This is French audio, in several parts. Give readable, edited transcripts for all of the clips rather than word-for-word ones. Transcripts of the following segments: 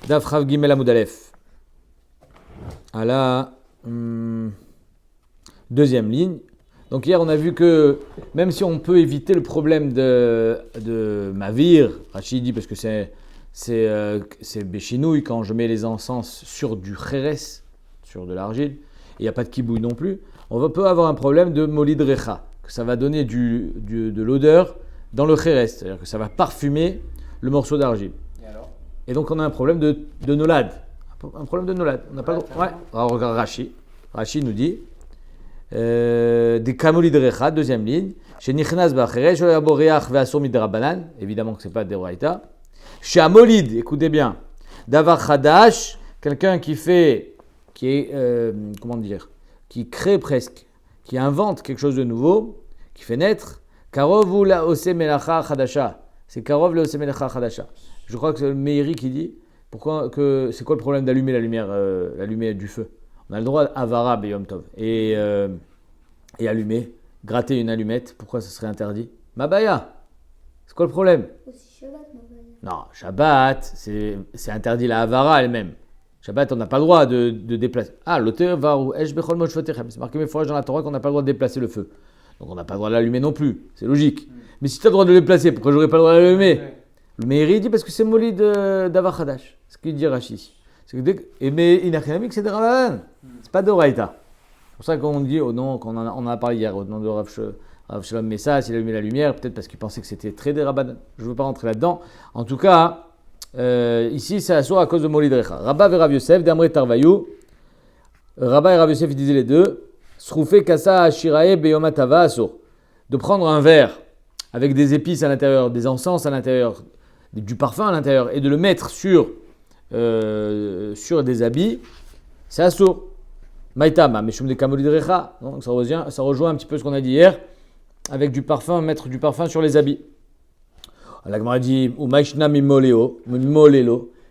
Daf Rav Gimel Amud Aleph. À la deuxième ligne. Donc hier on a vu que même si on peut éviter le problème de Mavir, Rachid dit parce que c'est béchinouille quand je mets les encens sur du kheres, sur de l'argile, et il n'y a pas de kibouille non plus, peut avoir un problème de molid recha, que ça va donner de l'odeur dans le kheres, c'est-à-dire que ça va parfumer le morceau d'argile. Et donc on a un problème de nolad. Un problème de nolad. On n'a pas le droit. Ouais. Alors regarde Rashi. Rashi nous dit des kamolid recha, deuxième ligne. Chez Nichnas Bacheresh, Oyaboreach Veasur Midrabanan. Évidemment que ce n'est pas des Braïta. Chez Amolid, écoutez bien. Davar Chadash, quelqu'un qui crée presque, qui invente quelque chose de nouveau, qui fait naître. Karov ou la ose melacha chadasha. C'est Karov la ose melacha chadasha. Je crois que c'est le Meiri qui dit c'est quoi le problème d'allumer la lumière, l'allumer du feu. On a le droit avara beyom tov et allumer, gratter une allumette. Pourquoi ça serait interdit? Mabaya. C'est quoi le problème? Aussi Shabbat, Mabaya. Non, Shabbat, c'est interdit la avara elle-même. Shabbat, on n'a pas le droit de déplacer. Ah, l'auteur va ou esh bechol moshvotechem. C'est marqué mes forages dans la Torah qu'on n'a pas le droit de déplacer le feu. Donc on n'a pas le droit de l'allumer non plus. C'est logique. Mais si tu as le droit de le déplacer, pourquoi j'aurais pas le droit de l'allumer? Le Meiri dit parce que c'est molid d'Avar Hadash. Ce qu'il dit Rashi. Mais Inachinamik, c'est de Rabbanan. C'est pas de Raïta. C'est pour ça qu'on dit au nom, qu'on en a parlé hier, au nom de Rav Shalom Messa, s'il a allumé la lumière, peut-être parce qu'il pensait que c'était très des Rabbanan. Je ne veux pas rentrer là-dedans. En tout cas, ici, c'est assour à cause de molid Recha. Rabba et Rav Yosef, d'Amre Tarvayou. Rabba et Rav Yosef, ils disaient les deux. Sroufé Kassa Ashirae Beyomatava assour. De prendre un verre avec des épices à l'intérieur, des encens à l'intérieur, du parfum à l'intérieur, et de le mettre sur des habits, c'est assour. Maïtama, meshum de kamolid recha. Donc ça rejoint un petit peu ce qu'on a dit hier, avec du parfum, mettre du parfum sur les habits. La Gemara dit, ou maïshna molelo.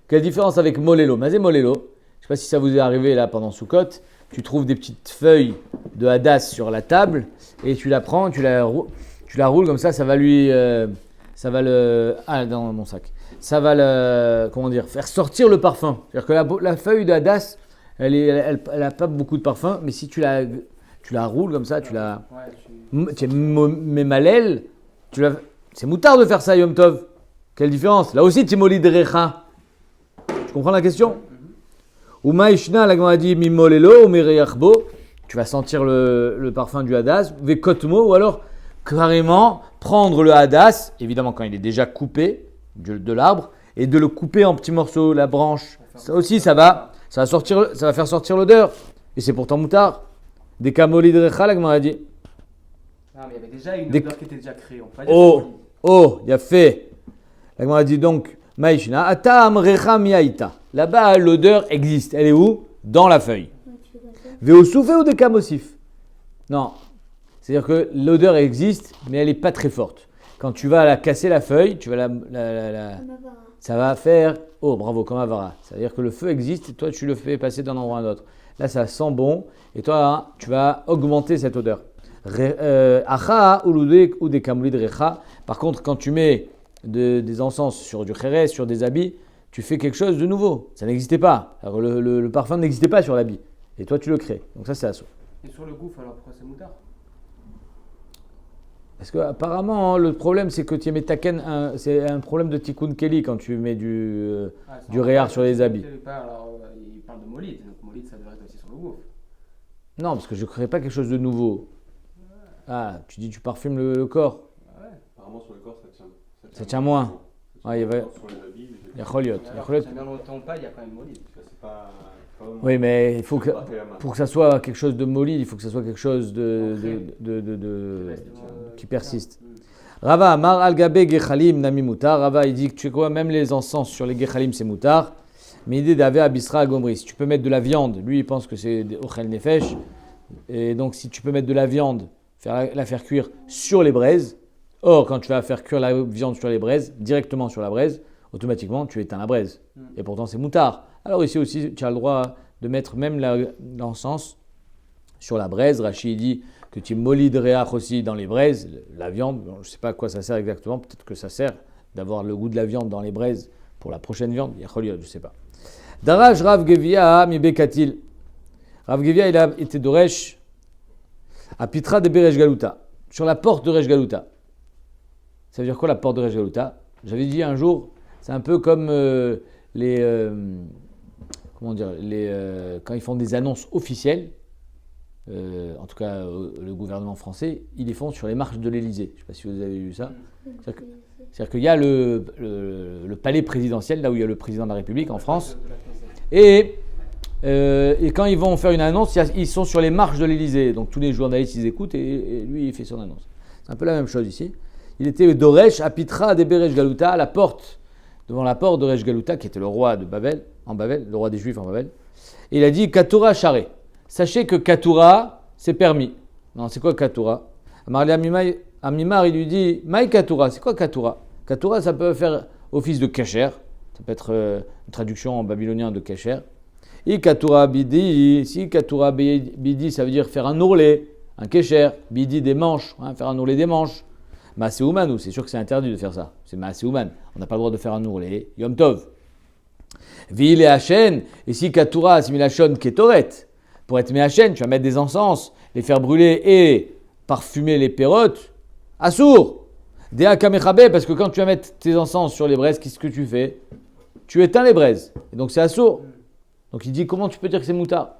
Quelle différence avec molelo? Mazé molelo. Je ne sais pas si ça vous est arrivé là pendant Soukot. Tu trouves des petites feuilles de hadas sur la table, et tu la prends, tu la roules comme ça va dans mon sac. Ça va faire sortir le parfum. C'est-à-dire que la feuille de hadas, elle a pas beaucoup de parfum, mais si tu la roules comme ça, tu mets malel, c'est moutard de faire ça, Yom Tov. Quelle différence? Là aussi, tu molid recha. Tu comprends la question? Ou maïshna, la Gemara dit mimolelo ou mereyachbo. Tu vas sentir le parfum du hadas, vekotmo, ou alors carrément prendre le hadas, évidemment quand il est déjà coupé de l'arbre, et de le couper en petits morceaux, la branche. Ça aussi, ça va faire sortir l'odeur. Et c'est pourtant moutard. Des kamolid recha, la Gemara dit. Non, mais il y avait déjà une odeur qui était déjà créée. Il y a fait. La Gemara dit donc, maïshna, atam recha miaïta. Là-bas, l'odeur existe. Elle est où? Dans la feuille. Veosoufé ou des kamosif? Non. C'est-à-dire que l'odeur existe, mais elle n'est pas très forte. Quand tu vas casser la feuille, tu vas ça va faire... Oh, bravo, comme avara. C'est-à-dire que le feu existe et toi, tu le fais passer d'un endroit à un autre. Là, ça sent bon et toi, tu vas augmenter cette odeur. Acha ou des kamolid recha. Par contre, quand tu mets des encens sur du kheres, sur des habits, tu fais quelque chose de nouveau. Ça n'existait pas. Alors, le parfum n'existait pas sur l'habit. Et toi, tu le crées. Donc ça, c'est assaut. Et sur le gouffre, alors pourquoi c'est moutard? Parce qu'apparemment, le problème, c'est que tu mets taken, c'est un problème de tikkun keli quand tu mets du réar sur les habits. Il parle de molid, donc molid, ça devrait être aussi sur le gouffre. Non, parce que je ne crée pas quelque chose de nouveau. Ah, tu dis tu parfumes le corps. Ouais. Apparemment, sur le corps, Ça tient moins. Ouais, il y avait... Sur les habits, Il y a choliot. Ça vient longtemps pas, il y a quand même molid. c'est pas Oui, mais il faut que, pour que ça soit quelque chose de molide, il faut que ça soit quelque chose qui persiste. Rava Amar al-Gabe Gechalim Nami Mutar. Rava il dit que tu sais quoi, même les encens sur les Gechalim c'est Mutar. Mais l'idée d'Ave Abisra Gomri, si tu peux mettre de la viande, lui il pense que c'est Ochel Nefesh. Et donc si tu peux mettre de la viande, la faire cuire sur les braises. Or, quand tu vas faire cuire la viande sur les braises, directement sur la braise, automatiquement tu éteins la braise. Et pourtant c'est Mutar. Alors ici aussi, tu as le droit de mettre même l'encens sur la braise. Rashi dit que tu molid reach aussi dans les braises, la viande. Je ne sais pas à quoi ça sert exactement. Peut-être que ça sert d'avoir le goût de la viande dans les braises pour la prochaine viande, je ne sais pas. Daraj Rav Gevia mi Bekatil. Rav Gevia, il a été Doresh à Pitra de Beresh Galuta, sur la porte de Resh Galuta. Ça veut dire quoi la porte de Resh Galuta? J'avais dit un jour, c'est un peu comme quand ils font des annonces officielles, en tout cas le gouvernement français, ils les font sur les marches de l'Élysée. Je ne sais pas si vous avez vu ça. C'est-à-dire qu'il y a le palais présidentiel, là où il y a le président de la République en France, et quand ils vont faire une annonce, ils sont sur les marches de l'Élysée. Donc tous les journalistes, ils écoutent et lui, il fait son annonce. C'est un peu la même chose ici. Il était Doresh à Pitra de Beresh Galuta, à la porte, devant la porte de Resh Galuta, qui était le roi de Babel, le roi des Juifs en Babel. Et il a dit Katura Charé. Sachez que Katura, c'est permis. Non, c'est quoi Katura? Amimar, il lui dit Maï Katura, c'est quoi Katura? Katura, ça peut faire office de kasher. Ça peut être une traduction en babylonien de kasher. Et Katura Bidi, si Katura Bidi, ça veut dire faire un ourlet, un kesher. Bidi, des manches, faire un ourlet des manches. Maaséouman, c'est sûr que c'est interdit de faire ça. C'est Maaséouman. On n'a pas le droit de faire un ourlet. Yom Tov. Vil et Hachen, et si Katura, c'est Milachon Ketoret. Pour être Méhachen, tu vas mettre des encens, les faire brûler et parfumer les pérotes. Assour. Dea Kamechabe, parce que quand tu vas mettre tes encens sur les braises, qu'est-ce que tu fais? Tu éteins les braises. Et donc c'est assour. Donc il dit, comment tu peux dire que c'est moutard?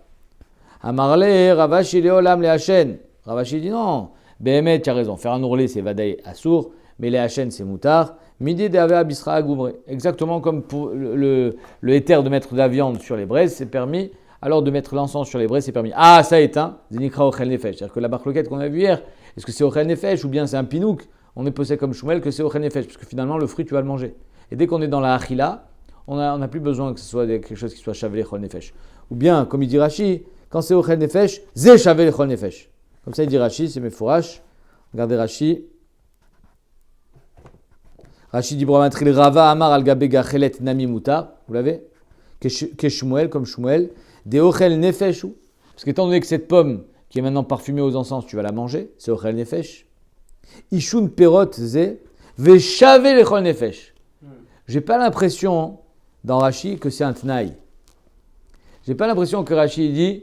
Amarle, Ravashi, Leolam, les Hachen. Ravashi dit non. Behemet, tu as raison. Faire un ourlet, c'est Vadaï assour. Mais les Hachen, c'est moutard. Midi de Ave Abisra Agoumre. Exactement comme pour le éther de mettre de la viande sur les braises, c'est permis. Alors de mettre l'encens sur les braises, c'est permis. Ah, ça éteint. Zinikra Ochel Nefesh. C'est-à-dire que la marloquette qu'on a vue hier, est-ce que c'est Ochel Nefesh ou bien c'est un pinouk? On est posé comme Shmuel que c'est Ochel Nefesh, parce que finalement, le fruit, tu vas le manger. Et dès qu'on est dans la Achila, on n'a plus besoin que ce soit quelque chose qui soit Shavel Ochel Nefesh. Ou bien, comme il dit Rashi, quand c'est Ochel Nefesh, Zé Shavel Ochel Nefesh. Comme ça, il dit Rashi, c'est Mefourash. Regardez Rashi. Rashi dit Bramatril Rava Amar al Gabe Gachelet Nami Muta. Vous l'avez? Que Shmuel, comme Shmuel. Des Ochel Nefesh. Parce qu'étant donné que cette pomme qui est maintenant parfumée aux encens, tu vas la manger, c'est Ochel Nefesh. Ishun Perot Ze Veshave Lechol Nefesh. J'ai pas l'impression dans Rashi que c'est un Tnaï. J'ai pas l'impression que Rashi dit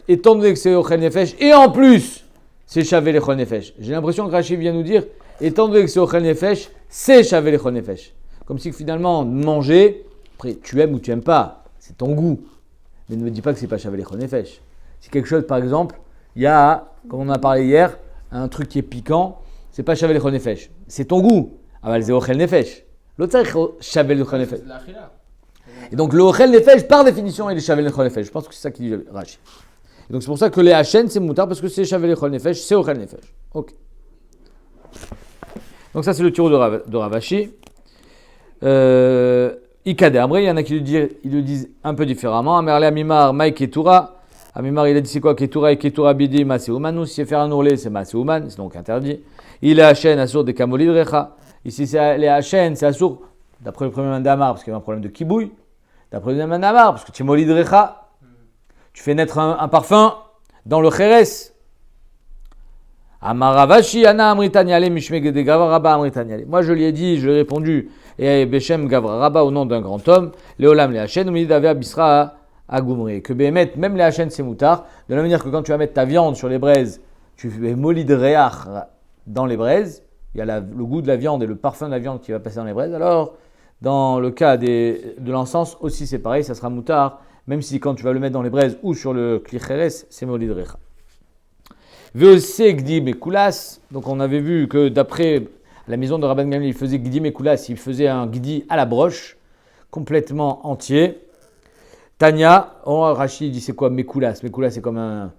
étant donné que c'est Ochel Nefesh et en plus c'est Shavé Lechol Nefesh. J'ai l'impression que Rashi vient nous dire étant donné que c'est Ochel Nefesh, c'est Shavé Lechol Nefesh. Comme si finalement manger, après tu aimes ou tu aimes pas, c'est ton goût. Mais ne me dis pas que c'est pas Shavé Lechol Nefesh. Si quelque chose par exemple, il y a, comme on en a parlé hier, un truc qui est piquant, c'est pas Shavé Lechol Nefesh. C'est ton goût. Ah bah c'est Ochel Nefesh. L'autre c'est Shavé Lechol Nefesh. Et donc le Ochel Nefesh par définition il est Shavé Lechol Nefesh. Je pense que c'est ça qu'il dit Rashi. Et donc c'est pour ça que les Hachen c'est moutard parce que c'est Shavé Lechol Nefesh, c'est Ochel Nefesh. Ok. Donc ça c'est le tiro de Ravashi. Ikade. Après il y en a qui le disent un peu différemment. Amerle Amimar, Maï Ketura. Amimar il a dit c'est quoi Ketura et Ketura Bidi Maseouman. Si c'est faire un ourlet c'est Maseouman, c'est donc interdit. Il est Hachen Assour de Kamolid Recha. Ici c'est les Hachen c'est Assour d'après le premier mandamar parce qu'il y a un problème de kibouille. D'après le deuxième mandamar parce que tu es Molid Recha. Tu fais naître un parfum dans le Kheres. Amaravashi Ana Amritaniale Mishmeg de Gavaraba Amritaniale. Moi je lui ai dit, je lui ai répondu, et Beshem Gavaraba au nom d'un grand homme, Léolam les Hachen, ou Midave Abisra Agoumri. Que Béhémet, même les Hachen c'est moutard, de la manière que quand tu vas mettre ta viande sur les braises, tu fais Molid Reach dans les braises, il y a le goût de la viande et le parfum de la viande qui va passer dans les braises, alors dans le cas de l'encens aussi c'est pareil, ça sera moutard. Même si quand tu vas le mettre dans les braises ou sur le klicheres, c'est Molid Recha. VOC Gdim et Koulas. Donc on avait vu que d'après la maison de Rabban Gamliel, il faisait Gdim et Koulas, il faisait un Gdi à la broche, complètement entier. Tanya, Rachid dit c'est quoi Mekoulas? Mekoulas c'est comme un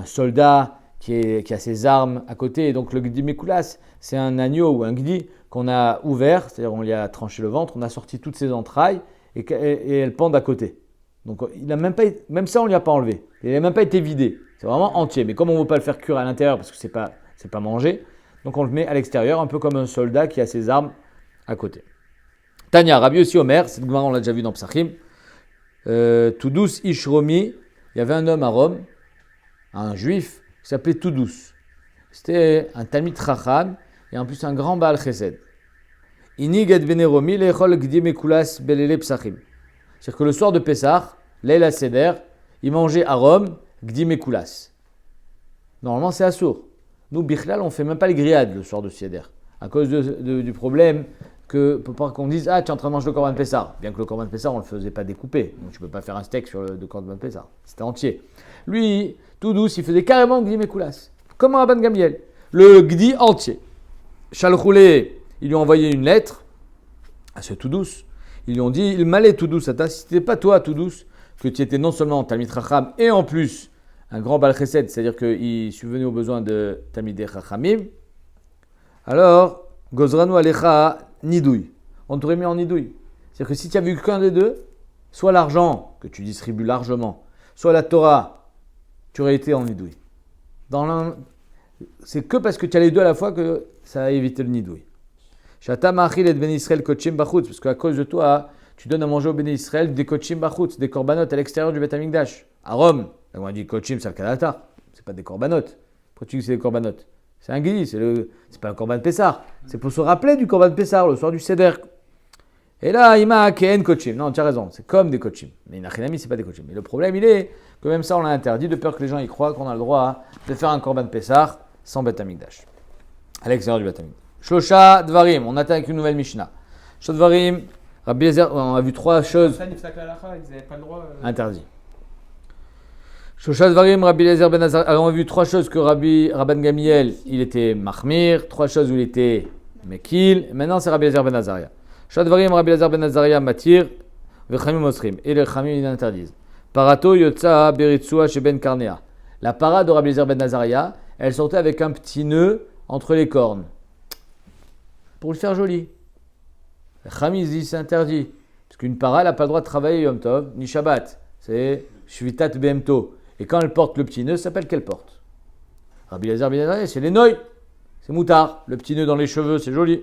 soldat qui a ses armes à côté. Et donc le Gdi Mekoulas, c'est un agneau ou un Gdi qu'on a ouvert, c'est-à-dire on lui a tranché le ventre, on a sorti toutes ses entrailles et elles pendent à côté. Donc il a même ça on ne lui a pas enlevé. Il n'a même pas été vidé. C'est vraiment entier. Mais comme on ne veut pas le faire cuire à l'intérieur parce que c'est pas mangé, donc on le met à l'extérieur, un peu comme un soldat qui a ses armes à côté. Tanya, Rabbi aussi Omer, cette Gemara on l'a déjà vu dans Psachim. Toudous Ishromi, il y avait un homme à Rome, un juif, qui s'appelait Toudous. C'était un Talmid Chacham et en plus un grand Baal Chesed. Inig et beneromi lechol gdim ekulas belele psachim. C'est-à-dire que le soir de Pessah, Leila Seder, il mangeait à Rome gdim ekulas. Normalement, c'est assour. Nous, Bichlal, on ne fait même pas les grillades le soir de Seder. À cause du problème pour pas qu'on dise « Ah, tu es en train de manger le Corban Pessah ». Bien que le Corban Pessah, on ne le faisait pas découper. Donc, tu ne peux pas faire un steak sur le Corban Pessah. C'était entier. Lui, tout douce, il faisait carrément Gdi Mekoulas. Comme un Rabban Gamliel. Le Gdi entier. Chalroulé, ils lui ont envoyé une lettre à ce tout douce. Ils lui ont dit « Il m'allait tout douce. Si ce n'était pas toi, tout douce, que tu étais non seulement Talmid Chacham et en plus un grand Baal Chesed, c'est-à-dire qu'il subvenait aux besoins de Talmidei Chachamim, alors, Gozranu Alecha Nidouille. On t'aurait mis en nidouille. C'est-à-dire que si tu n'as vu qu'un des deux, soit l'argent, que tu distribues largement, soit la Torah, tu aurais été en nidouille. C'est que parce que tu as les deux à la fois que ça a évité le nidouille. Shata ma'achil et ben Israël kochim bachutz, parce qu'à cause de toi, tu donnes à manger au ben Israël des kochim bachutz, des korbanot à l'extérieur du Beth Amikdash. À Rome, on dit kochim, c'est le kadatar. C'est pas des korbanot. Pourquoi tu dis que c'est des korbanot? C'est un guili, c'est pas un korban Pessar. C'est pour se rappeler du korban Pessar, le soir du Seder. Et là, ima ken kochim. Non, tu as raison, c'est comme des kochim. Mais nachinami, c'est pas des kochim. Mais le problème, il est que même ça, on l'a interdit, de peur que les gens y croient qu'on a le droit de faire un korban Pessar sans Beth Amikdash. À l'extérieur du Beth Amikdash. Shlosha Dvarim, on attend avec une nouvelle Mishnah. Shlosha Dvarim, Rabbi Eliezer, on a vu trois choses. Ça, Nifsak Lalacha, ils n'avaient pas le droit. Interdit. Shlosha Dvarim, Rabbi Eliezer ben Azariah. Alors on a vu trois choses que Rabban Gamliel, il était Mahmir, trois choses où il était Mekil. Maintenant c'est Rabbi Eliezer ben Azariah. Shlosha Dvarim, Rabbi Eliezer ben Azariah, Matir, Vechamim Osrim. Et les Chamim, ils interdisent. Parato Yotza Beritsua chez Ben Karnea. La para de Rabbi Eliezer ben Azariah, elle sortait avec un petit nœud entre les cornes. Pour le faire joli. Les Chamim, ils disent c'est interdit. Parce qu'une para, elle n'a pas le droit de travailler Yom Tov, ni Shabbat. C'est Shvitat Behemto. Et quand elle porte le petit nœud, ça s'appelle qu'elle porte. Rabbi Eliezer ben Azariah, c'est les noïs. C'est moutard. Le petit nœud dans les cheveux, c'est joli.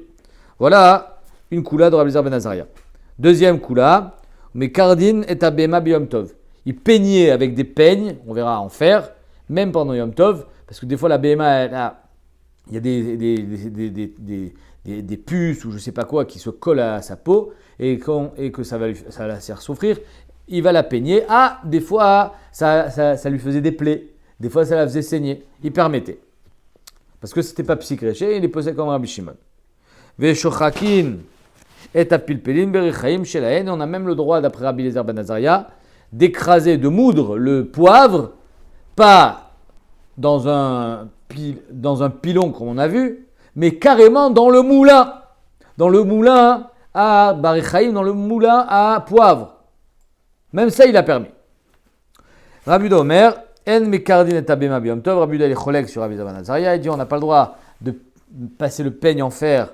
Voilà une koula de Rabbi Eliezer ben Azariah. Deuxième koula, mais Kardin et Abema Yom Tov. Il peignait avec des peignes, on verra en fer, même pendant Yom Tov, parce que des fois la Bema, il y a des puces ou je ne sais pas quoi qui se collent à sa peau et que ça va la faire souffrir. Il va la peigner. Des fois, ça lui faisait des plaies. Des fois, ça la faisait saigner. Il permettait. Parce que ce n'était pas psychréché, il est posé comme Rabbi Shimon. Veshochakin et apilpelin berichaim shelahen. On a même le droit, d'après Rabbi Eliezer ben Azariah, d'écraser, de moudre le poivre, pas dans un pilon comme on a vu, mais carrément dans le moulin. Dans le moulin à berichaim, dans le moulin à poivre. Même ça, il a permis. Rabbi Yehuda Omer, en mekardin et abema biyom tov. Rabbi Yehuda il est cholek sur Rabbi Eliezer ben Azariah. Il dit on n'a pas le droit de passer le peigne en fer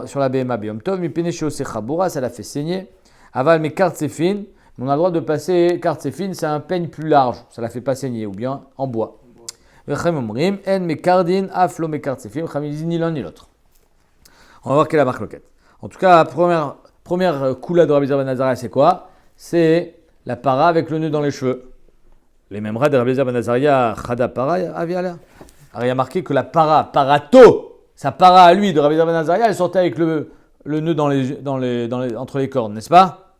sur la bema biyom tov. Mi pene sheoseh chabura, ça l'a fait saigner. Aval mekard sefin, on a le droit de passer kard sefin, c'est un peigne plus large, ça la fait pas saigner, ou bien en bois. Vechem omrim, en mekardin aflo mekard sefin. Chachamim disent ni l'un ni l'autre. On va voir quelle est la marque-loquette. En tout cas, première koula de Rabbi Eliezer ben Azariah, c'est quoi? C'est la para avec le nœud dans les cheveux. Les mêmes rats de Rabbi Eliezer ben Azariah, Chada para, aviala. Alors il y a marqué que la parato, sa para à lui de Rabbi Eliezer ben Azariah, elle sortait avec le nœud entre les cornes, n'est-ce pas?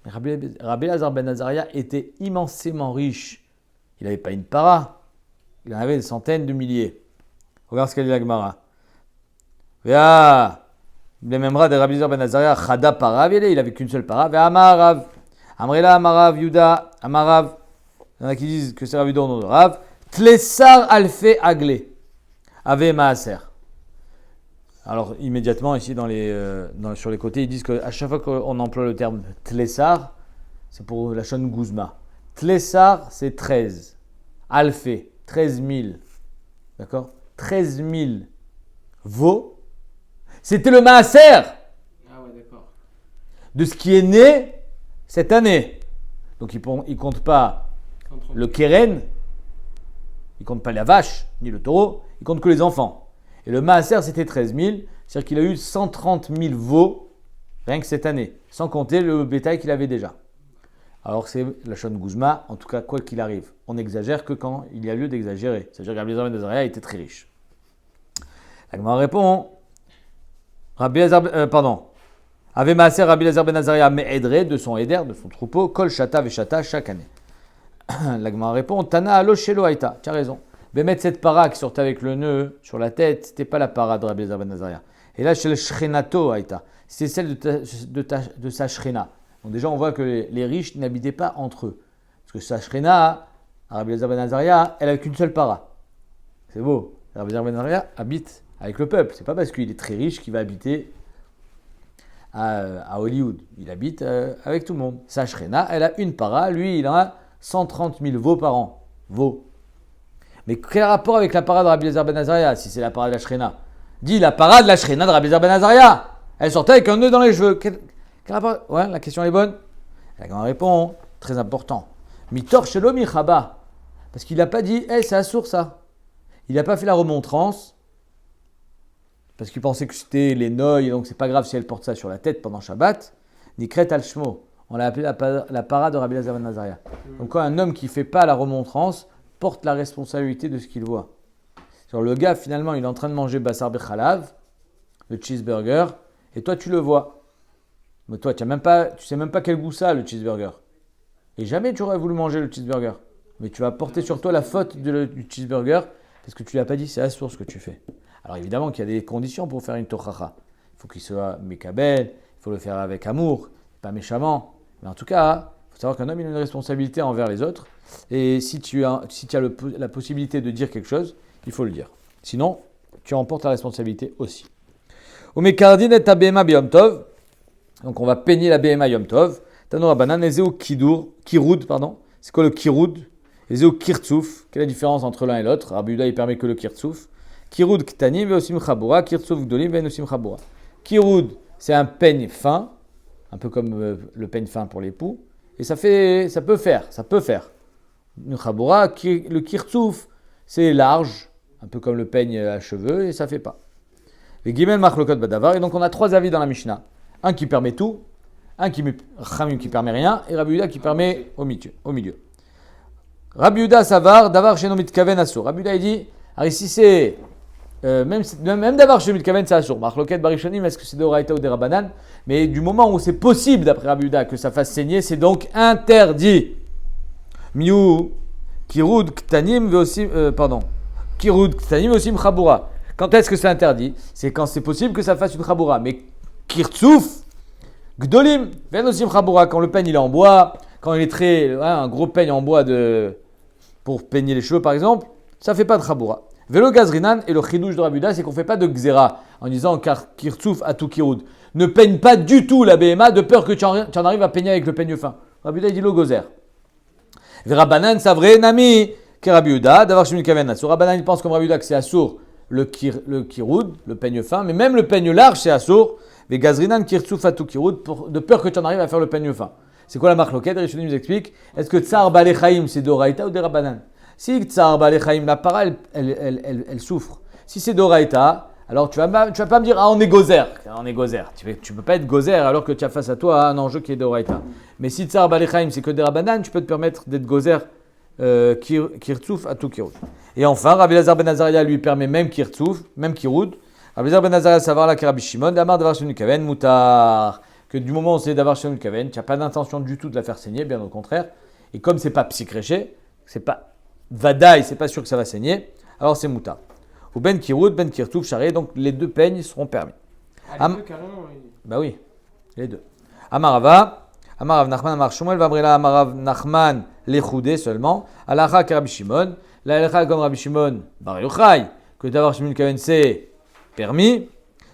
Rabbi Eliezer ben Azariah était immensément riche. Il n'avait pas une para, il en avait des centaines de milliers. Regarde ce qu'elle dit la Gemara. Les mêmes rats de Rabbi Eliezer ben Azariah, Chada para, aviala, il n'avait qu'une seule para. Amarav. Amrela, Amarav, Yuda, Amarav. Il y en a qui disent que c'est Rav Yuda au nom de Rav. Tlessar alfe aglé. Ave maaser. Alors, immédiatement, ici, sur les côtés, ils disent qu'à chaque fois qu'on emploie le terme Tlessar, c'est pour la chaîne Gouzma. Tlessar, c'est 13. Alfe, 13 000. D'accord? 13 000 veaux. C'était le maaser. Ah ouais, d'accord. De ce qui est né cette année. Donc, il ne compte pas le keren, il ne compte pas la vache, ni le taureau, il compte que les enfants. Et le maaser, c'était 13 000, c'est-à-dire qu'il a eu 130 000 veaux, rien que cette année, sans compter le bétail qu'il avait déjà. Alors, c'est la Shon Gouzma, en tout cas, quoi qu'il arrive. On n'exagère que quand il y a lieu d'exagérer. C'est-à-dire que Rabbi Eliezer ben Azariah était très riche. La Gemara répond, Avait Maaser Rabbi Elazar ben Azaria me'edre de son éder, de son troupeau, kol shata veshata chaque année. La Gemara répond, Tana alo shelo haïta. Tu as raison. Bémet cette para qui sortait avec le nœud sur la tête, c'était pas la para de Rabbi Elazar ben Azaria. Et là, chez le shrenato haïta, c'est celle de sa shrena. Donc déjà, on voit que les riches n'habitaient pas entre eux. Parce que sa shrena, Rabbi Elazar ben Azaria, elle a qu'une seule para. C'est beau. Rabbi Elazar ben Azaria habite avec le peuple. C'est pas parce qu'il est très riche qu'il va habiter à Hollywood. Il habite avec tout le monde. Sa shrena, elle a une para. Lui, il en a 130 000 veaux par an. Veaux. Mais quel rapport avec la para de Rabbi Elazar ben Azaria, si c'est la para de la shrena? Dis la para de la shrena de Rabbi Elazar ben Azaria. Elle sortait avec un nœud dans les cheveux. Quel rapport? Ouais, la question est bonne. La répond, très important. Mitor shelo mi chaba. Parce qu'il n'a pas dit, c'est assour ça. Il n'a pas fait la remontrance. Parce qu'il pensait que c'était les noyes, donc c'est pas grave si elle porte ça sur la tête pendant Shabbat. Nikret al shmo. On l'a appelé la para de Rabbi Elazar ben Azaria. Donc quand un homme qui ne fait pas la remontrance porte la responsabilité de ce qu'il voit. Genre, le gars, finalement, il est en train de manger Bassar Bechalav, le cheeseburger, et toi, tu le vois. Mais toi, tu sais même pas quel goût ça a, le cheeseburger. Et jamais tu aurais voulu manger le cheeseburger. Mais tu vas porter sur toi la faute du cheeseburger, parce que tu lui as pas dit, c'est à source ce que tu fais. Alors évidemment qu'il y a des conditions pour faire une tochacha. Il faut qu'il soit mekabel, il faut le faire avec amour, pas méchamment. Mais en tout cas, il faut savoir qu'un homme il a une responsabilité envers les autres. Et si tu as la possibilité de dire quelque chose, il faut le dire. Sinon, tu emportes la responsabilité aussi. Umekardin et tabema biyom tov. Donc on va peigner la BMA Yom Tov. Tano Rabanan, Ezeo Kiroud, pardon. C'est quoi le Kiroud? Ezeo Kirtsouf. Quelle est la différence entre l'un et l'autre? Rabbi Yehuda, il permet que le Kirtsouf. Kiroud Ktanim Veosim Chabura. Kirtsouf Gdolim Veosim Chabura. Kiroud, c'est un peigne fin, un peu comme le peigne fin pour l'époux. Et ça peut faire. Une Chabura, le Kirtsouf, c'est large, un peu comme le peigne à cheveux, et ça fait pas. Les Gimel Machlokot Badavar. Et donc on a trois avis dans la Mishnah. Un qui permet tout, un qui permet rien, et Rabbi Yehuda qui permet au milieu. Rabbi Yehuda Savar, Davar Sheno Mitkaven Asur. Rabbi Yehuda il dit, alors ici c'est, même Davar Sheno Mitkaven c'est Asur. Marloket Barishonim, est-ce que c'est de Oraita ou de Rabbanan? Mais du moment où c'est possible, d'après Rabbi Yehuda, que ça fasse saigner, c'est donc interdit. Miu, Kirud Ktanim Veosim, Kirud Ktanim Veosim Chabura. Quand est-ce que c'est interdit? C'est quand c'est possible que ça fasse une Chabura. Mais Kirtsouf, Gdolim, Venosim Chabura, quand le peigne il est en bois, quand il est un gros peigne en bois pour peigner les cheveux par exemple, ça fait pas de Chabura. Velo Gazrinan et le chidouche de Rabbi Yehuda, c'est qu'on fait pas de Gzera en disant car Kirtsouf a tout Kirud. Ne peigne pas du tout la BMA de peur que tu en arrives à peigner avec le peigne fin. Rabbi Yehuda il dit le Gozer. Verabanan Savre Nami, que Rabbi Yehuda, d'avoir chez Mikaven Asur. Rabbanan il pense comme Rabbi Yehuda que c'est Asur le Kirud, le peigne fin, mais même le peigne large c'est Asur. Les gazrinan kirtsouf atou kirud, de peur que tu en arrives à faire le peigne fin. C'est quoi la marloquette? Rishonim nous explique. Est-ce que tsar balechaim c'est d'oraïta ou des rabbanan? Si tsar balechaim, la para elle souffre. Si c'est d'oraïta, alors tu vas pas me dire on est gozer. Tu peux pas être gozer alors que tu as face à toi un enjeu qui est d'oraïta. Mais si tsar balechaim c'est que des rabbanan, tu peux te permettre d'être gozer kirtsouf atou kirud. Et enfin, Rabbi Elazar ben Azaria lui permet même kirtsouf, même kirud. Rabbi Elazar ben Azaria savoir la Rabbi Shimon, d'Amar d'avar shenu kaven, moutar. Que du moment où c'est d'avar shenu kaven, tu n'as pas d'intention du tout de la faire saigner, bien au contraire. Et comme c'est pas psychréché, c'est pas vadaï, c'est pas sûr que ça va saigner, alors c'est moutar. Ou ben kirud, ben kirtouf, charé, donc les deux peignes seront permis. Les deux carrément, oui. Bah oui, les deux. Amarava, Amarav Nachman, Amar Shmuel, Vabrila, Amarav Nachman, l'échoudé seulement. Alacha Rabbi Shimon, la Alacha comme Rabbi Shimon, Bar Yochai, que d'avar shenu kaven c'est permis.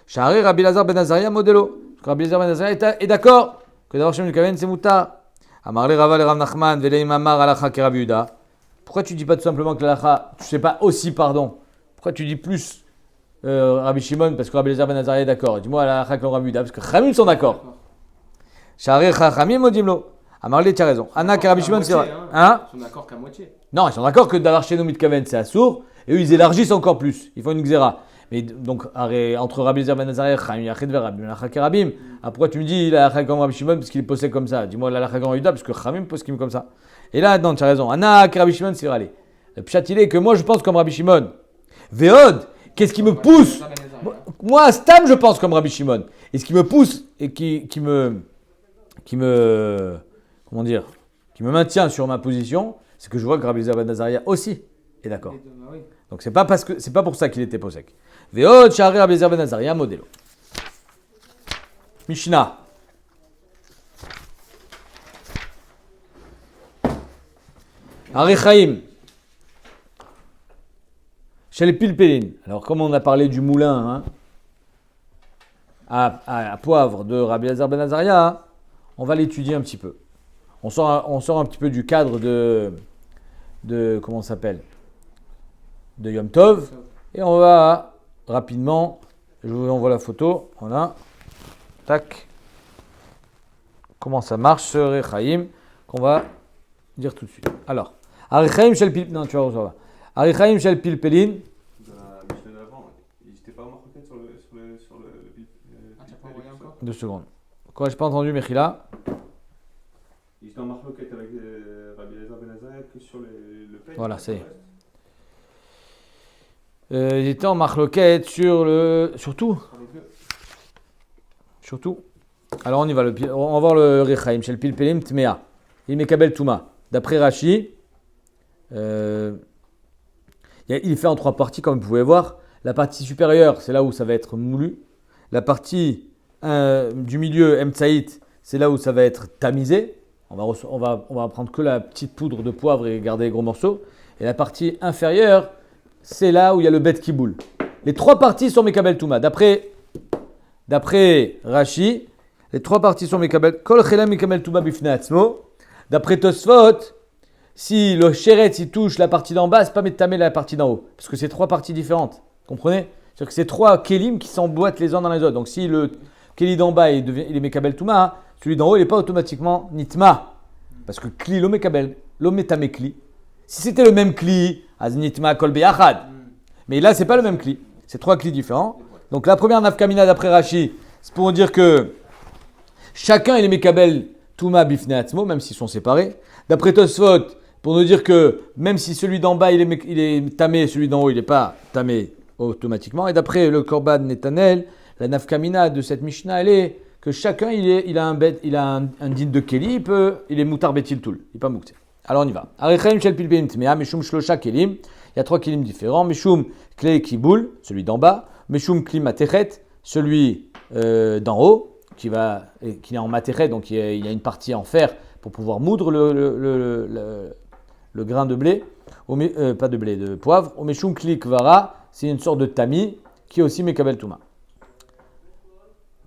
Shari Rabbi Elazar ben Azaria modelo. Rabbi Elazar ben Azaria est d'accord que d'avoir shenu kaven c'est moutar. Amarle Rava le Rav Nachman veleim amar alacha ke Rabbi Yehuda. Pourquoi tu dis pas tout simplement que l'alacha, tu sais pas aussi pardon? Pourquoi tu dis plus Rabbi Shimon parce que Rabbi Elazar ben Azaria est d'accord? Dis-moi l'alacha comme Rabbi Yehuda parce que Chamim sont d'accord. Shari Chachamim modimlo. Amarle tu as raison. Anna ke Rabbi Shimon c'est vrai. Hein? Ils sont d'accord qu'à moitié. Non, ils sont d'accord que d'avoir shenu mitkaven c'est assour et eux ils élargissent encore plus. Ils font une xéra. Mais donc, entre Rabbi Elazar ben Azaria et Chaim Yachid ve Rabbi Menachak et Rabim, pourquoi tu me dis la halakha comme Rabbi Shimon parce qu'il est posé comme ça? Dis-moi la halakha comme Rabbi Yehuda parce que Chaim pose comme ça. Et là, non, tu as raison. Anna que Rabbi Shimon, c'est aller. Le pshat il est que moi je pense comme Rabbi Shimon. Veod, qu'est-ce qui me pousse? Moi, Stam, je pense comme Rabbi Shimon. Et ce qui me pousse et qui me maintient sur ma position, c'est que je vois que Rabbi Eliezer ben Azaria aussi est d'accord. Oui. Donc c'est pas pour ça qu'il était posek. Ve'od sha'arei Rabbi Eliezer ben Azaria modelo. Mishnah. Arechaim. Chez les pilpélines. Alors comme on a parlé du moulin à poivre de Rabbi Eliezer ben Azaria, on va l'étudier un petit peu. On sort un petit peu du cadre de comment ça s'appelle, de Yom Tov, et on va rapidement, je vous envoie la photo, voilà, tac, comment ça marche ce Rechaim, qu'on va dire tout de suite. Alors, Rechaim shel Pilpelin, non tu vas recevoir, Rechaim shel Pilpelin. Dans la Mishnah d'avant, ils n'étaient pas en marquette sur le Tu n'as pas envoyé encore 2 secondes. Quoi, j'ai pas entendu Mechila? Ils étaient en marquette avec Rabbi Eliezer ben Azaria que sur le peigne. Voilà, c'est. Ils étaient en marloquette sur tout. Surtout. Alors on y va, on va voir le Rechaim, chez le Pilpelim Tmea. Il Mekabel Touma. D'après Rashi, il fait en 3 parties, comme vous pouvez voir. La partie supérieure, c'est là où ça va être moulu. La partie du milieu, Mtsaït, c'est là où ça va être tamisé. On va prendre que la petite poudre de poivre et garder les gros morceaux. Et la partie inférieure, c'est là où il y a le bet kiboul. Les 3 parties sont Mekabel Touma. D'après Rashi, les 3 parties sont Mekabel. Kol Chelem Mekabel Touma Bifnei Atzmo. D'après Tosfot, si le chéretz il touche la partie d'en bas, c'est pas Metamé la partie d'en haut. Parce que c'est 3 parties différentes. Comprenez? C'est-à-dire que c'est 3 kelim qui s'emboîtent les uns dans les autres. Donc si le keli d'en bas il est Mekabel Touma, celui d'en haut il n'est pas automatiquement Nitma. Parce que Kli lo Mekabel, lo Metame Kli. Si c'était le même Kli, az Nitma Kol Beyachad. Mais là c'est pas le même Kli. C'est 3 Klis différents. Donc la première nafkamina d'après Rashi, c'est pour dire que chacun il est Mekabel Touma Bifnei Atzmo, même s'ils sont séparés. D'après Tosfot, pour nous dire que même si celui d'en bas il est tamé, celui d'en haut il n'est pas tamé automatiquement. Et d'après le Korban Netanel, la nafkamina de cette Mishnah, elle est que chacun il a un din de Keli, il est moutar betil toul, il n'est pas moukté. Alors on y va. Arechaim shel pilpelin tmea, meshum shlosha kelim. Il y a 3 kelim différents. Meshum kle kiboul, celui d'en bas. Meshum kli matechet, celui d'en haut, qui est en matechet, donc il y a une partie en fer pour pouvoir moudre le grain de blé, pas de blé, de poivre. Au meshum kli kvara, c'est une sorte de tamis qui est aussi mekabel touma.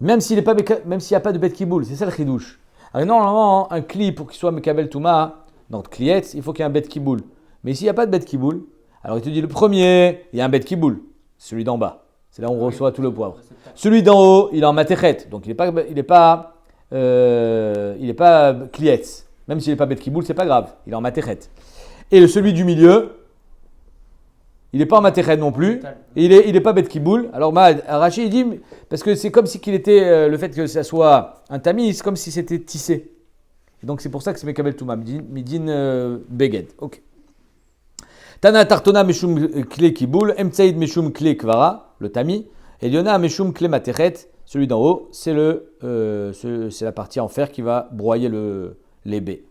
Même s'il n'y a pas de bet kiboul, c'est ça le chidouche. Alors normalement, un kli pour qu'il soit mekabel touma, donc klietz, il faut qu'il y ait un bet kiboul. Mais s'il n'y a pas de bet kiboul, alors il te dit le premier, il y a un bet kiboul, celui d'en bas. C'est là où on reçoit tout le poivre. Celui d'en haut, il est en matechet, donc il n'est pas klietz. Même s'il n'est pas bet kiboul, c'est pas grave, il est en matechet. Et celui du milieu, il n'est pas en matechet non plus, et il n'est pas bet kiboul. Alors Rashi il dit, parce que c'est comme si qu'il était, le fait que ça soit un tamis, c'est comme si c'était tissé. Et donc c'est pour ça que c'est mekabel touma, midin beged. Ok. Tana tartona meshum kle kiboul, emtsaïd meshum kle kvara, le tamis, et Liona meshum kle matechet, celui d'en haut, c'est la partie en fer qui va broyer les baies.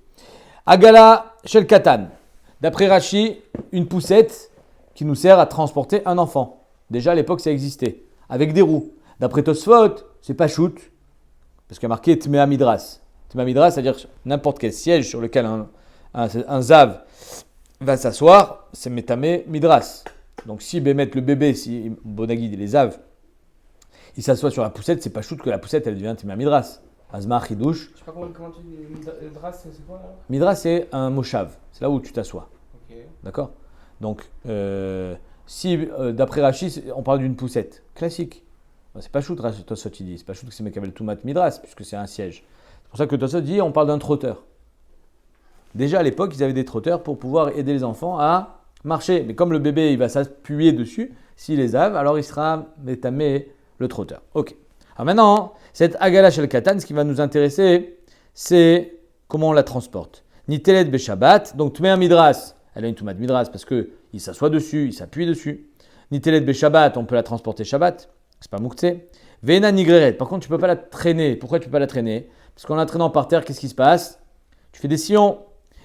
Agala shel katan. D'après Rashi, une poussette qui nous sert à transporter un enfant. Déjà à l'époque ça existait, avec des roues. D'après Tosfot, c'est pas shoot, parce qu'il y a marqué Tmea Midras. Tmea Midras, c'est-à-dire n'importe quel siège sur lequel un zav va s'asseoir, c'est Metame Midras. Donc si le bébé, si Bonagid et les zav, il s'assoit sur la poussette, c'est pas shoot que la poussette elle devient Tmea Midras. Azma Chidouche. Je sais pas comment tu dis. Midras, c'est quoi là? Midras, c'est un moshav, c'est là où tu t'assois. Ok. D'accord? Donc, si d'après Rashi, on parle d'une poussette classique, c'est pas shoot, Tosot il dit, c'est pas shoot que c'est Mekabel Toumat Midras, puisque c'est un siège. C'est pour ça que Tosot dit, on parle d'un trotteur. Déjà à l'époque, ils avaient des trotteurs pour pouvoir aider les enfants à marcher. Mais comme le bébé, il va s'appuyer dessus, s'il les a, alors il sera métamé le trotteur. Ok. Alors maintenant, cette Agala Shel Katan, ce qui va nous intéresser, c'est comment on la transporte. Nitelet Beshabbat, donc Tmea Midras. Elle a une Toumat Midras parce qu'il s'assoit dessus, il s'appuie dessus. Nitelet Beshabbat, on peut la transporter Shabbat, c'est pas Mouktsé. Vena nigreret. Par contre, tu ne peux pas la traîner. Pourquoi tu ne peux pas la traîner? Parce qu'en la traînant par terre, qu'est-ce qui se passe? Tu fais des sillons.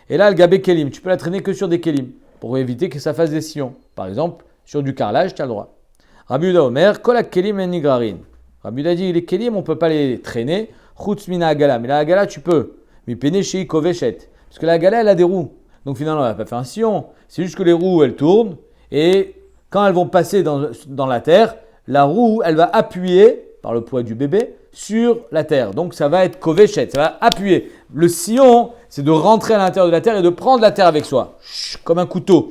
Et là, le gabé kelim, tu peux la traîner que sur des kelim pour éviter que ça fasse des sillons. Par exemple, sur du carrelage, tu as le droit. Rabbi Yehuda Omer, kolak kelim en nigrarin. Rabbi Yehuda dit les kelim, on ne peut pas les traîner. Chutz mina agala. Mais la agala, tu peux. Mais pene shei koveshet. Parce que la agala, elle a des roues. Donc finalement, elle ne va pas faire un sillon. C'est juste que les roues, elles tournent. Et quand elles vont passer dans la terre, la roue, elle va appuyer par le poids du bébé sur la terre. Donc ça va être koveshet, ça va appuyer. Le sillon, c'est de rentrer à l'intérieur de la terre et de prendre la terre avec soi, comme un couteau.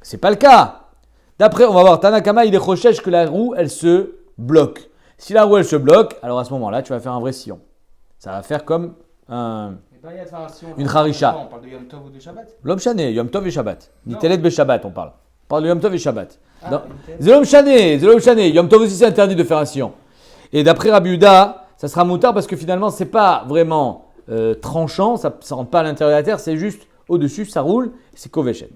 C'est pas le cas. D'après, on va voir, Tanakama, il est recherche que la roue, elle se bloque. Si la roue, elle se bloque, alors à ce moment-là, tu vas faire un vrai sillon. Ça va faire comme une harisha. On parle de Yom Tov ou de Shabbat. L'homme chané, Yom Tov et Shabbat. Non. Nitelet be Shabbat, on parle. On parle de Yom Tov et Shabbat. Ah, C'est l'homme chané, c'est l'homme chané. Yom Tov aussi, c'est interdit de faire un sillon. Et d'après Rabbi Yehuda, ça sera moutard parce que finalement, c'est pas vraiment tranchant, ça ne rentre pas à l'intérieur de la terre, c'est juste au-dessus, ça roule, c'est koveshet.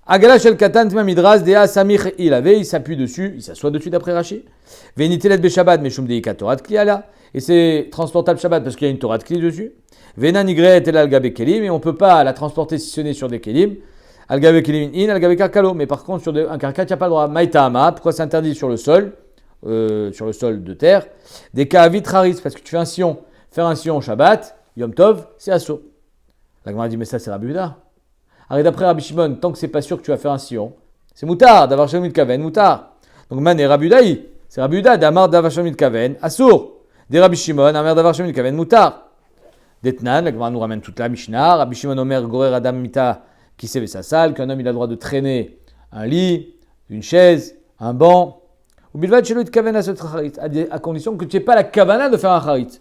Agala shel katan tma midras dea samich ilave, il s'appuie dessus, il s'assoit dessus d'après Rashi. Venitelet be Shabbat meshum deika torat kli ala, et c'est transportable Shabbat parce qu'il y a une torat kli dessus. Vena nigret el al gabe kelim, et on ne peut pas la transporter si ce n'est sur des kelim. Al gabe kelim in, al gabe karkalo, mais par contre sur un karkat, il n'y a pas le droit. Maïtama, pourquoi c'est interdit sur le sol de terre? Des cas harit parce que tu fais un sillon. Faire un sillon Shabbat, Yom Tov, c'est assaut. La Gemara dit, mais ça c'est Rabbi Yehuda. Arrête d'après Rabbi Shimon, tant que c'est pas sûr que tu vas faire un sillon, c'est moutard d'avoir shamit kaven, moutard. Donc man et Rabbi Yehuda, c'est Rabbi Yehuda d'amar d'avoir shamit kaven, assour. Des Rabbi Shimon, amar d'avoir shamit kaven, moutard. D'Etnan, la Gemara nous ramène toute la Mishnah. Rabbi Shimon Omer gorer adam mita qui sait sa salle, qu'un homme il a le droit de traîner un lit, une chaise, un banc. Ou bilvad chez de kaven à condition que tu n'aies pas la kavana de faire un charit.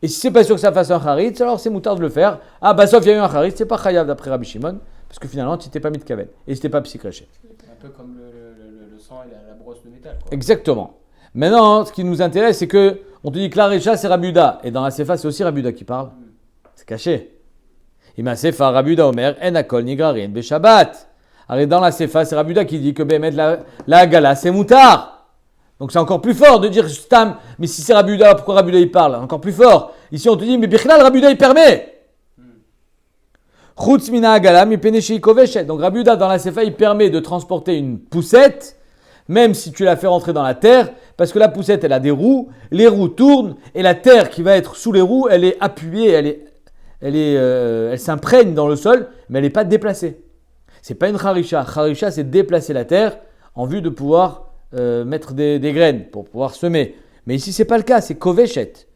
Et si c'est pas sûr que ça fasse un charit, alors c'est moutard de le faire. Ah bah sauf il y a eu un charit, c'est pas chayav d'après Rabbi Shimon, parce que finalement tu t'es pas mis de kaven et c'était pas psychréché. Un peu comme le sang et la brosse de métal. Quoi. Exactement. Maintenant, ce qui nous intéresse, c'est que on te dit que la Recha c'est Rabbi Yehuda et dans la Sefa c'est aussi Rabbi Yehuda qui parle. C'est caché. Il m'a Sefa Rabbi Yehuda Omer en akol nigrarin be Shabbat. Alors dans la Sefa c'est Rabbi Yehuda qui dit que mettre la gala c'est moutard. Donc c'est encore plus fort de dire Stam, mais si c'est Rabbi Yehuda, pourquoi Rabbi Yehuda il parle? Encore plus fort. Ici on te dit, mais Bichlal, Rabbi Yehuda il permet. Chutz mina agala mi peneshi koveshet. Donc Rabbi Yehuda dans la Sefa il permet de transporter une poussette, même si tu la fais rentrer dans la terre, parce que la poussette elle a des roues, les roues tournent et la terre qui va être sous les roues elle est appuyée, elle s'imprègne dans le sol, mais elle n'est pas déplacée. C'est pas une harisha. Harisha c'est déplacer la terre en vue de pouvoir mettre des graines pour pouvoir semer. Mais ici, c'est pas le cas, c'est koveshet.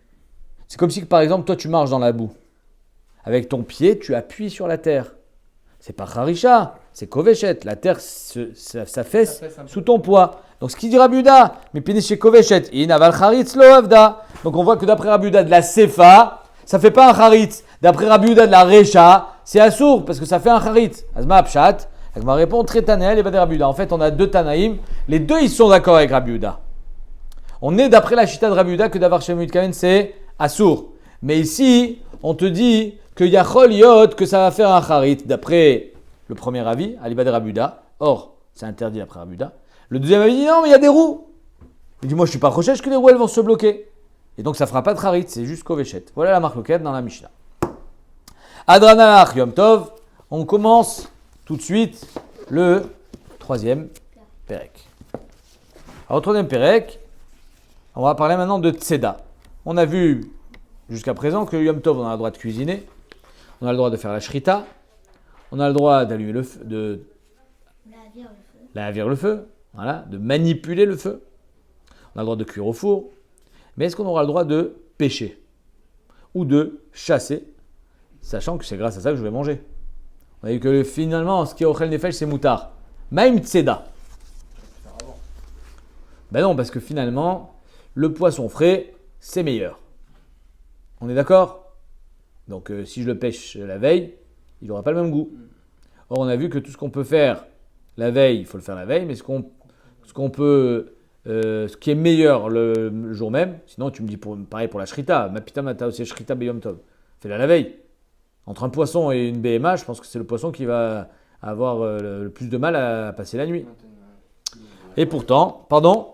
C'est comme si, par exemple, toi, tu marches dans la boue. Avec ton pied, tu appuies sur la terre. C'est pas harisha, c'est koveshet. La terre s'affaisse sous ton poids. Donc, ce qu'il dit Rabbi Yehuda, mais pénéché koveshet, in aval charitz lo avda. Donc, on voit que d'après Rabbi Yehuda de la sefa, ça fait pas un charitz. D'après Rabbi Yehuda de la recha, c'est assour, parce que ça fait un charitz. Azma apshat. Elle m'a répondu très Tanaël et Bader Rabbi Yehuda. En fait, on a deux Tanaïm. Les deux, ils sont d'accord avec Rabbi Yehuda. On est d'après la chita de Rabbi Yehuda que d'avoir Shemut Kaven, c'est assour. Mais ici, on te dit que Yachol Yot, que ça va faire un charit. D'après le premier avis, Ali Bader Rabbi Yehuda. Or, c'est interdit d'après Rabbi Yehuda. Le deuxième avis dit non, mais il y a des roues. Il dit moi, je suis pas recherche que les roues elles vont se bloquer. Et donc, ça fera pas de charit, c'est juste koveshet. Voilà la marque dans la Mishnah. Adranalach Yom Tov. On commence tout de suite le troisième Pérec. Alors, au troisième Pérec, on va parler maintenant de Tzeda. On a vu jusqu'à présent que Yom Tov, on a le droit de cuisiner, on a le droit de faire la shrita, on a le droit d'allumer le feu, de laver le feu, voilà, de manipuler le feu, on a le droit de cuire au four, mais est-ce qu'on aura le droit de pêcher ou de chasser, sachant que c'est grâce à ça que je vais manger? On a vu que finalement, ce qui est Ochel Nefesh, c'est moutard. Maïm Tzeda. Ben non, parce que finalement, le poisson frais, c'est meilleur. On est d'accord? Donc, si je le pêche la veille, il n'aura pas le même goût. Or, on a vu que tout ce qu'on peut faire la veille, il faut le faire la veille, mais ce qui est meilleur le jour même, sinon tu me dis pareil pour la shrita, ma pita mata aussi shrita beyom tov, fais-la la veille. Entre un poisson et une BMA, je pense que c'est le poisson qui va avoir le plus de mal à passer la nuit. Et pourtant, pardon?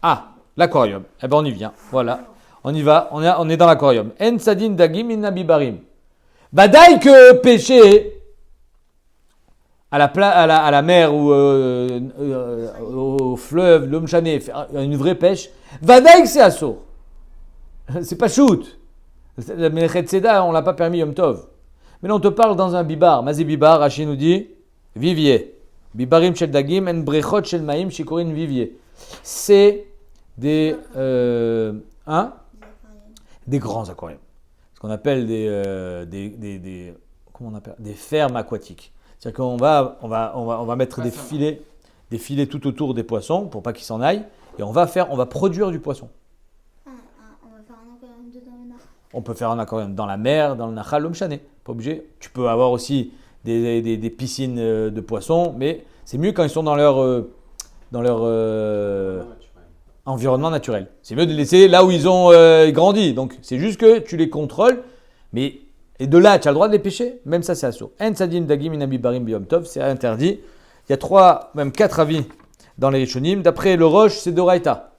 Ah, l'aquarium. Eh ben on y vient. Voilà. On y va. On est dans l'aquarium. En sadin dagim in nabibarim. Badaï que pêcher à la mer ou au fleuve, l'homme chané, faire une vraie pêche. Badaï que c'est assour. C'est pas shoot. Le Melechet Seda, on l'a pas permis Yom Tov. Mais là, on te parle dans un bibar. Mazé bibar, Rashi nous dit vivier. Bibarim shel dagim en brechot shel maim shikorin vivier. C'est des des grands aquariums. Ce qu'on appelle comment on appelle des fermes aquatiques. C'est-à-dire qu'on va mettre des filets tout autour des poissons pour pas qu'ils s'en aillent et on va produire du poisson. On peut faire un aquarium dans la mer, dans le Nachal, l'Om Shané. Pas obligé. Tu peux avoir aussi des piscines de poissons, mais c'est mieux quand ils sont dans leur environnement naturel. C'est mieux de les laisser là où ils ont grandi. Donc c'est juste que tu les contrôles, mais et de là tu as le droit de les pêcher. Même ça c'est assourd. En sadim dagim inabi barim biyom tov, c'est interdit. Il y a 3, même 4 avis dans les Rishonim. D'après le Roche, c'est d'Oraïta.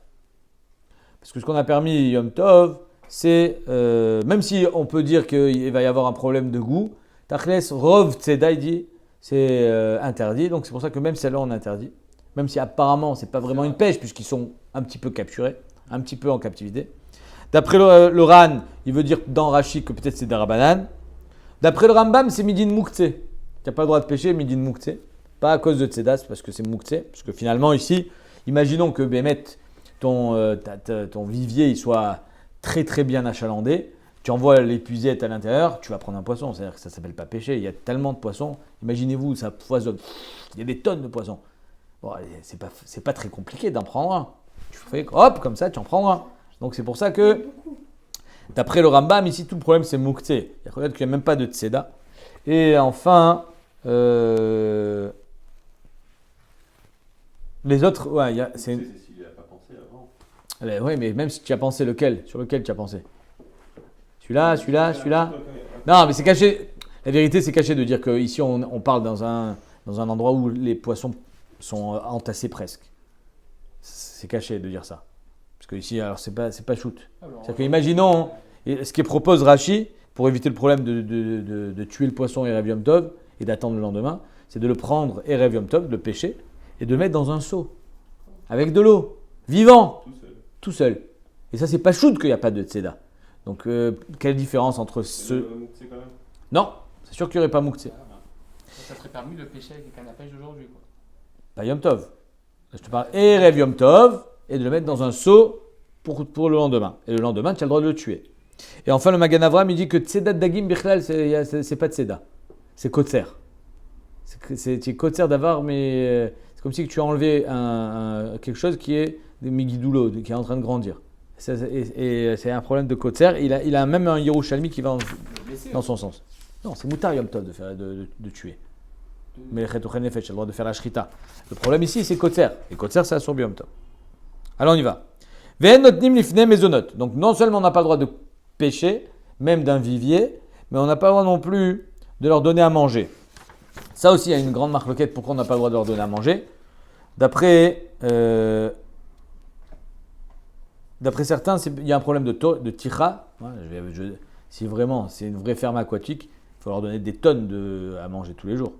Parce que ce qu'on a permis Yom Tov, c'est, même si on peut dire qu'il va y avoir un problème de goût, Tachles Rov Tzeda, il dit, c'est interdit. Donc c'est pour ça que même celle-là, on interdit. Même si apparemment, c'est pas vraiment une pêche, puisqu'ils sont un petit peu capturés, un petit peu en captivité. D'après le Ran, il veut dire dans Rashi que peut-être c'est des Rabanan. D'après le Rambam, c'est Midin Moukhtse. Tu n'as pas le droit de pêcher Midin Moukhtse. Pas à cause de Tzeda, c'est parce que c'est Moukhtse. Parce que finalement, ici, imaginons que Bémet, ton vivier, il soit très très bien achalandé. Tu envoies l'épuisette à l'intérieur, tu vas prendre un poisson. C'est-à-dire que ça ne s'appelle pas pêcher. Il y a tellement de poissons. Imaginez-vous, ça foisonne. Il y a des tonnes de poissons. Bon, c'est pas très compliqué d'en prendre un. Tu fais hop, comme ça, tu en prends un. Donc c'est pour ça que, d'après le Rambam, ici, tout le problème c'est Moukhtse. Il y a peut-être qu'il n'y a même pas de Tzeda. Et enfin, les autres, ouais, c'est s'il n'a pas pensé avant. Oui, mais même si tu as pensé lequel, sur lequel tu as pensé. Celui-là. Non, mais c'est caché. La vérité, c'est caché de dire qu'ici, on parle dans un endroit où les poissons sont entassés presque. C'est caché de dire ça. Parce que ici, alors, c'est pas shoot. C'est-à-dire que, imaginons, ce que propose Rashi, pour éviter le problème de tuer le poisson Erev Yom Tov et d'attendre le lendemain, c'est de le prendre Erev Yom Tov, de le pêcher, et de le mettre dans un seau, avec de l'eau, vivant, tout seul. Et ça, c'est pas shoot qu'il n'y a pas de tzeda. Donc, quelle différence entre Moukhtse quand même. Non, c'est sûr qu'il n'y aurait pas Moukhtse. Ça serait permis de pêcher avec les cannes à pêche d'aujourd'hui, quoi. Pas Yom Tov. Là, je te parle Erev Yom Tov, et de le mettre dans un seau pour le lendemain. Et le lendemain, tu as le droit de le tuer. Et enfin, le Magan Avram, il dit que tzeda dagim bichlal, c'est pas tzeda. C'est kotzer. C'est kotzer d'avar, mais c'est comme si tu as enlevé quelque chose qui est des migidoulo, qui est en train de grandir. Et c'est un problème de kotzer. Il a même un Yerushalmi qui va dans son sens. Non, c'est moutar Yom Tov de tuer. Mais le Chetouchen Nefesh, tu as le droit de faire la shrita. Le problème ici, c'est kotzer. Et kotzer, c'est assourbi Yom Tov. Alors on y va. Ve'en notnim lifnei mezonot. Donc non seulement on n'a pas le droit de pêcher, même d'un vivier, mais on n'a pas le droit non plus de leur donner à manger. Ça aussi, il y a une grande marloquette pourquoi on n'a pas le droit de leur donner à manger. D'après certains, il y a un problème de tira. Si vraiment c'est une vraie ferme aquatique, il faut leur donner des tonnes à manger tous les jours.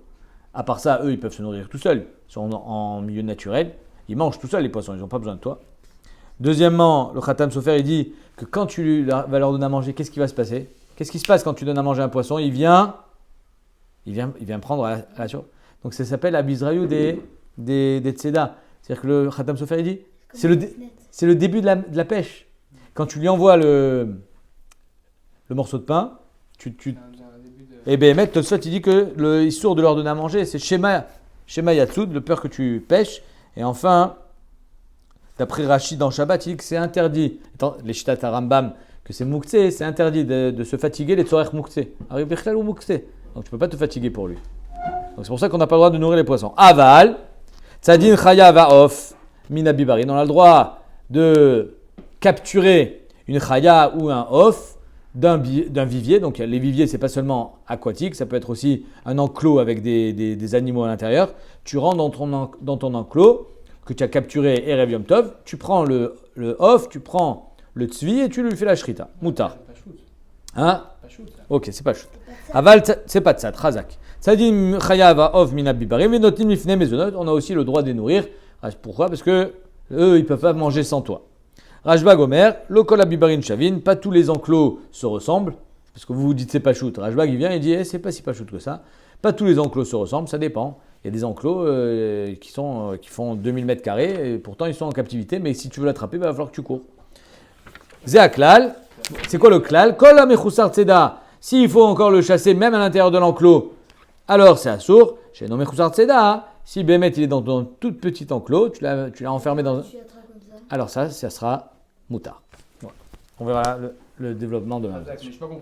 À part ça, eux, ils peuvent se nourrir tout seuls. Ils sont en milieu naturel. Ils mangent tout seuls les poissons, ils n'ont pas besoin de toi. Deuxièmement, le Khatam Sofer, il dit que quand tu vas leur donner à manger, qu'est-ce qui va se passer? Qu'est-ce qui se passe quand tu donnes à manger un poisson? Il vient prendre à la surface. Donc ça s'appelle Abizraïou des Tzeda. C'est-à-dire que le Khatam Sofer, il dit c'est le début de la pêche. Quand tu lui envoies le morceau de pain, et bien, Tosfot, il dit que le Issour de leur donner à manger, c'est Shema Yatsud, le peur que tu pêches. Et enfin, d'après Rachid dans Shabbat, il dit que c'est interdit, les Shitat Rambam, que c'est Moukhtse, c'est interdit de se fatiguer les Tzorech Moukhtse. Arrive Bichlal ou Moukhtse. Donc tu ne peux pas te fatiguer pour lui. Donc c'est pour ça qu'on n'a pas le droit de nourrir les poissons. Aval, Tzadin Chaya Vaof, Minabibarin. On a le droit de capturer une Chaya ou un Off d'un vivier. Donc les viviers, ce n'est pas seulement aquatique, ça peut être aussi un enclos avec des animaux à l'intérieur. Tu rentres dans ton enclos. que tu as capturé Erev Yom Tov, tu prends le off, tu prends le tzvi et tu lui fais la shrita. Moutar. C'est pas shoot. Hein? Pas shoot, ça. Ok, c'est pas shoot. Aval, c'est pas tzad, razak. Tzadim chayav off minab bibarim et notim lifne mezonot. On a aussi le droit de les nourrir. Pourquoi? Parce que eux, ils peuvent pas manger sans toi. Rajba Gomer, lo kol abibarin shavin. Pas tous les enclos se ressemblent. Parce que vous vous dites c'est pas shoot. Rajbag il vient et dit c'est pas si pas shoot que ça. Pas tous les enclos se ressemblent, ça dépend. Il y a des enclos qui font 2000 mètres carrés et pourtant ils sont en captivité. Mais si tu veux l'attraper, il va falloir que tu cours. Zéaklal, c'est quoi le klal? Kol amechusar tzeda. S'il faut encore le chasser même à l'intérieur de l'enclos, alors c'est assour. Chez no mechusar tzeda. Si Bémet il est dans ton tout petit enclos, tu l'as enfermé dans. Tu attrapes comme ça. Alors ça sera moutard. Voilà. On verra le développement de. Mais je sais pas compris.